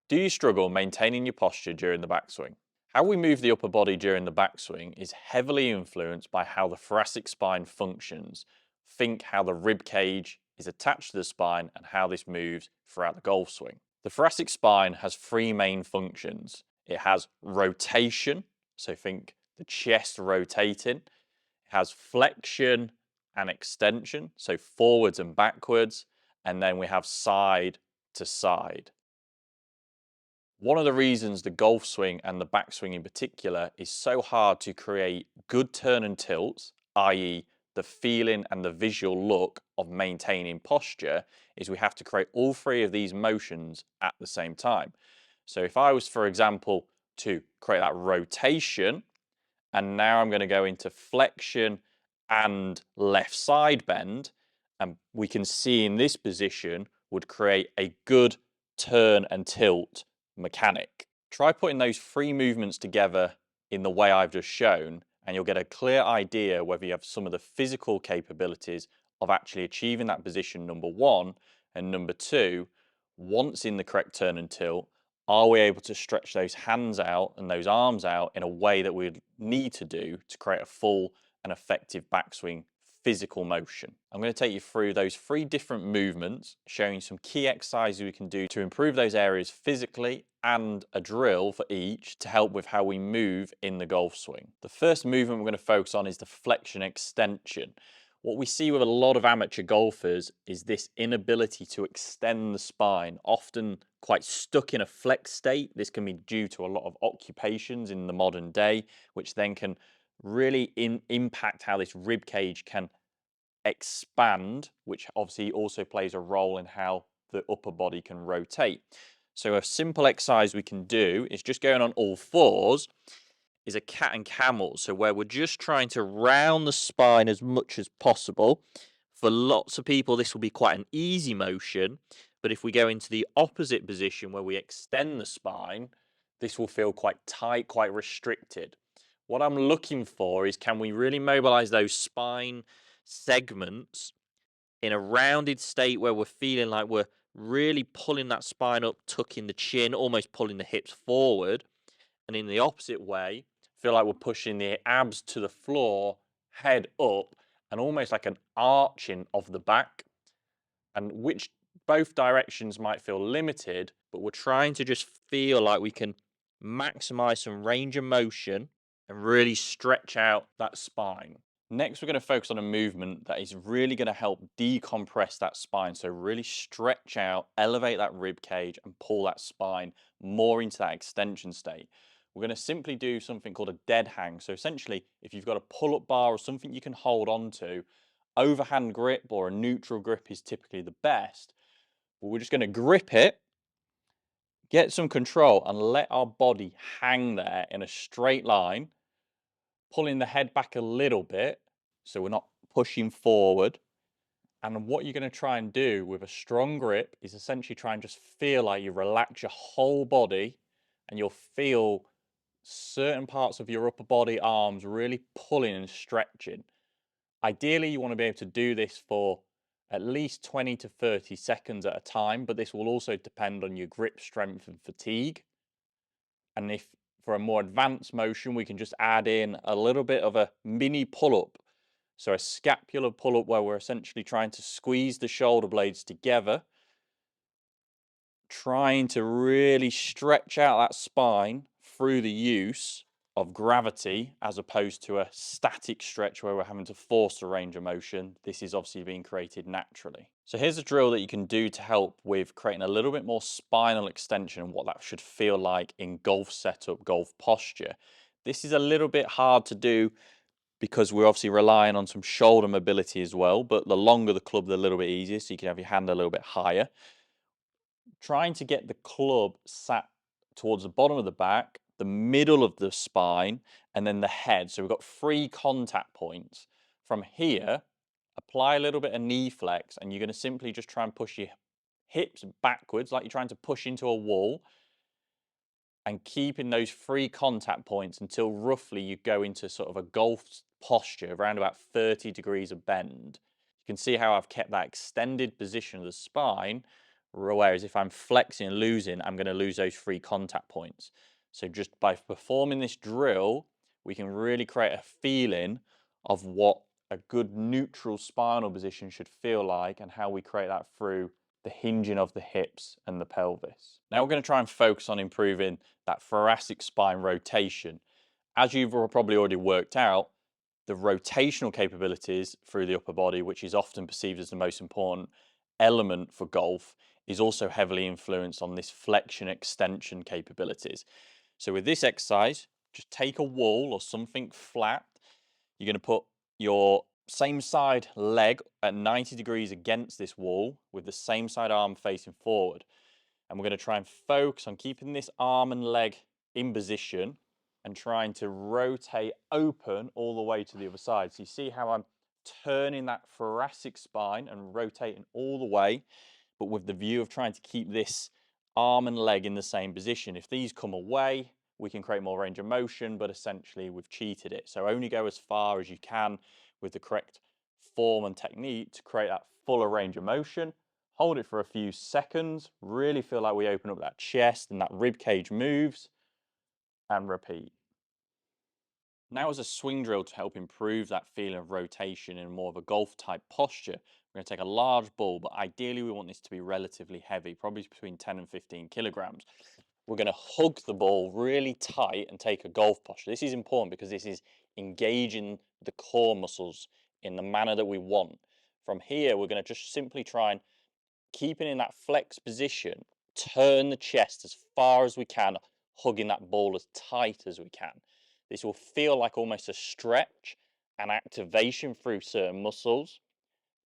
Do you struggle maintaining your posture during the backswing? How we move the upper body during the backswing is heavily influenced by how the thoracic spine functions. Think how the rib cage is attached to the spine and how this moves throughout the golf swing. The thoracic spine has three main functions. It has rotation, so think the chest rotating. It has flexion and extension, so forwards and backwards. And then we have side to side. One of the reasons the golf swing and the backswing in particular is so hard to create good turn and tilts, i.e., the feeling and the visual look of maintaining posture, is we have to create all three of these motions at the same time. So if I was, for example, to create that rotation, and now I'm going to go into flexion and left side bend, and we can see in this position would create a good turn and tilt mechanic. Try putting those three movements together in the way I've just shown, and you'll get a clear idea whether you have some of the physical capabilities of actually achieving that position, number one, and number two, once in the correct turn and tilt, are we able to stretch those hands out and those arms out in a way that we need to do to create a full and effective backswing physical motion? I'm going to take you through those three different movements, showing some key exercises we can do to improve those areas physically and a drill for each to help with how we move in the golf swing. The first movement we're going to focus on is the flexion extension. What we see with a lot of amateur golfers is this inability to extend the spine, often quite stuck in a flex state. This can be due to a lot of occupations in the modern day, which then can really impact how this rib cage can expand, which obviously also plays a role in how the upper body can rotate. So a simple exercise we can do is just going on all fours is a cat and camel. So where we're just trying to round the spine as much as possible. For lots of people, this will be quite an easy motion. But if we go into the opposite position where we extend the spine, this will feel quite tight, quite restricted. What I'm looking for is, can we really mobilize those spine segments in a rounded state where we're feeling like we're really pulling that spine up, tucking the chin, almost pulling the hips forward. And in the opposite way, feel like we're pushing the abs to the floor, head up, and almost like an arching of the back. And which both directions might feel limited, but we're trying to just feel like we can maximize some range of motion and really stretch out that spine. Next, we're going to focus on a movement that is really going to help decompress that spine. So really stretch out, elevate that rib cage and pull that spine more into that extension state. We're going to simply do something called a dead hang. So essentially, if you've got a pull-up bar or something you can hold on to, overhand grip or a neutral grip is typically the best. But we're just going to grip it, get some control and let our body hang there in a straight line, pulling the head back a little bit so we're not pushing forward. And what you're going to try and do with a strong grip is essentially try and just feel like you relax your whole body, and you'll feel certain parts of your upper body, arms really pulling and stretching. Ideally, you want to be able to do this for at least 20 to 30 seconds at a time, but this will also depend on your grip strength and fatigue. And if for a more advanced motion, we can just add in a little bit of a mini pull-up. So a scapular pull-up where we're essentially trying to squeeze the shoulder blades together, trying to really stretch out that spine through the use of gravity as opposed to a static stretch where we're having to force a range of motion. This is obviously being created naturally. So here's a drill that you can do to help with creating a little bit more spinal extension and what that should feel like in golf setup, golf posture. This is a little bit hard to do because we're obviously relying on some shoulder mobility as well, but the longer the club, the little bit easier, so you can have your hand a little bit higher. Trying to get the club sat towards the bottom of the back, the middle of the spine, and then the head. So we've got three contact points. From here, apply a little bit of knee flex, and you're going to simply just try and push your hips backwards like you're trying to push into a wall, and keeping those three contact points until roughly you go into sort of a golf posture around about 30 degrees of bend. You can see how I've kept that extended position of the spine Whereas if I'm flexing and losing, I'm going to lose those 3 contact points. So just by performing this drill, we can really create a feeling of what a good neutral spinal position should feel like and how we create that through the hinging of the hips and the pelvis. Now we're going to try and focus on improving that thoracic spine rotation. As you've probably already worked out, the rotational capabilities through the upper body, which is often perceived as the most important element for golf, is also heavily influenced on this flexion extension capabilities. So with this exercise, just take a wall or something flat. You're going to put your same side leg at 90 degrees against this wall with the same side arm facing forward. And we're going to try and focus on keeping this arm and leg in position and trying to rotate open all the way to the other side. So you see how I'm turning that thoracic spine and rotating all the way, but with the view of trying to keep this arm and leg in the same position. If these come away, we can create more range of motion, but essentially we've cheated it. So only go as far as you can with the correct form and technique to create that fuller range of motion. Hold it for a few seconds, really feel like we open up that chest and that rib cage moves, and repeat. Now as a swing drill to help improve that feeling of rotation in more of a golf type posture, we're going to take a large ball, but ideally we want this to be relatively heavy, probably between 10 and 15 kilograms. We're going to hug the ball really tight and take a golf posture. This is important because this is engaging the core muscles in the manner that we want. From here, we're going to just simply try and keeping in that flex position, turn the chest as far as we can, hugging that ball as tight as we can. This will feel like almost a stretch and activation through certain muscles,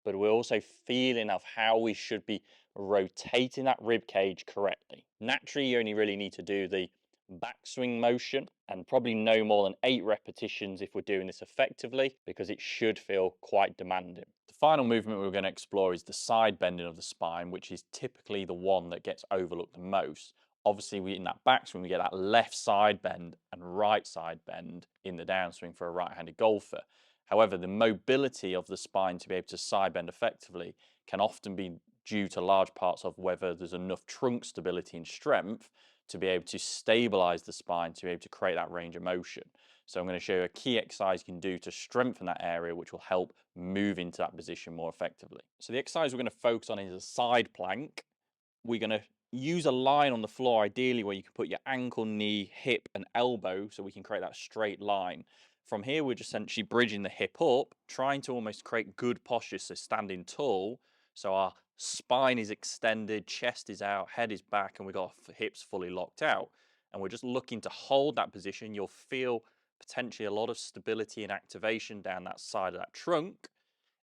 but we're also feeling of how we should be rotating that rib cage correctly. Naturally, you only really need to do the backswing motion and probably no more than 8 repetitions if we're doing this effectively, because it should feel quite demanding. The final movement we're going to explore is the side bending of the spine, which is typically the one that gets overlooked the most. Obviously, in that backswing, we get that left side bend and right side bend in the downswing for a right-handed golfer. However, the mobility of the spine to be able to side bend effectively can often be due to large parts of whether there's enough trunk stability and strength to be able to stabilize the spine to be able to create that range of motion. So I'm going to show you a key exercise you can do to strengthen that area, which will help move into that position more effectively. So the exercise we're going to focus on is a side plank. We're going to use a line on the floor, ideally where you can put your ankle, knee, hip, and elbow, so we can create that straight line. From here, we're just essentially bridging the hip up, trying to almost create good posture, so standing tall, so our spine is extended, chest is out, head is back, and we've got our hips fully locked out. And we're just looking to hold that position. You'll feel potentially a lot of stability and activation down that side of that trunk.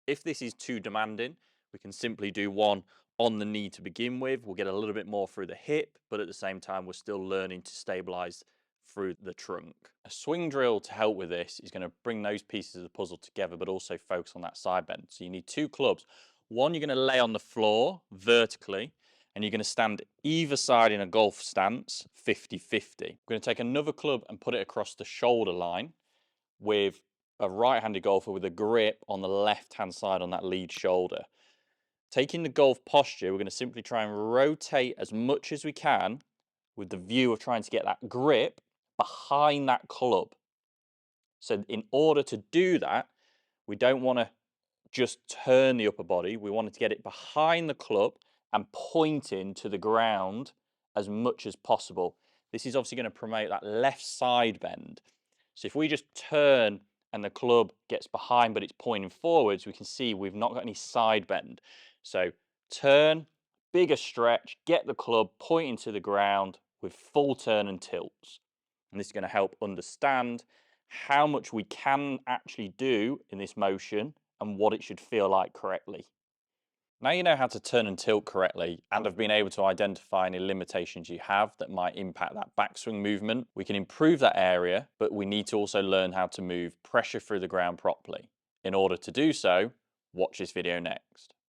If this is too demanding, we can simply do one on the knee to begin with. We'll get a little bit more through the hip, but at the same time, we're still learning to stabilize through the trunk. A swing drill to help with this is going to bring those pieces of the puzzle together, but also focus on that side bend. So you need 2 clubs. One you're going to lay on the floor vertically, and you're going to stand either side in a golf stance, 50-50. We're going to take another club and put it across the shoulder line with a right-handed golfer with a grip on the left-hand side on that lead shoulder. Taking the golf posture, we're going to simply try and rotate as much as we can with the view of trying to get that grip behind that club. So in order to do that, we don't want to just turn the upper body. We wanted to get it behind the club and pointing to the ground as much as possible. This is obviously going to promote that left side bend. So if we just turn and the club gets behind but it's pointing forwards, we can see we've not got any side bend. So turn, bigger stretch, get the club pointing to the ground with full turn and tilts. And this is going to help understand how much we can actually do in this motion and what it should feel like correctly. Now you know how to turn and tilt correctly and have been able to identify any limitations you have that might impact that backswing movement. We can improve that area, but we need to also learn how to move pressure through the ground properly. In order to do so, watch this video next.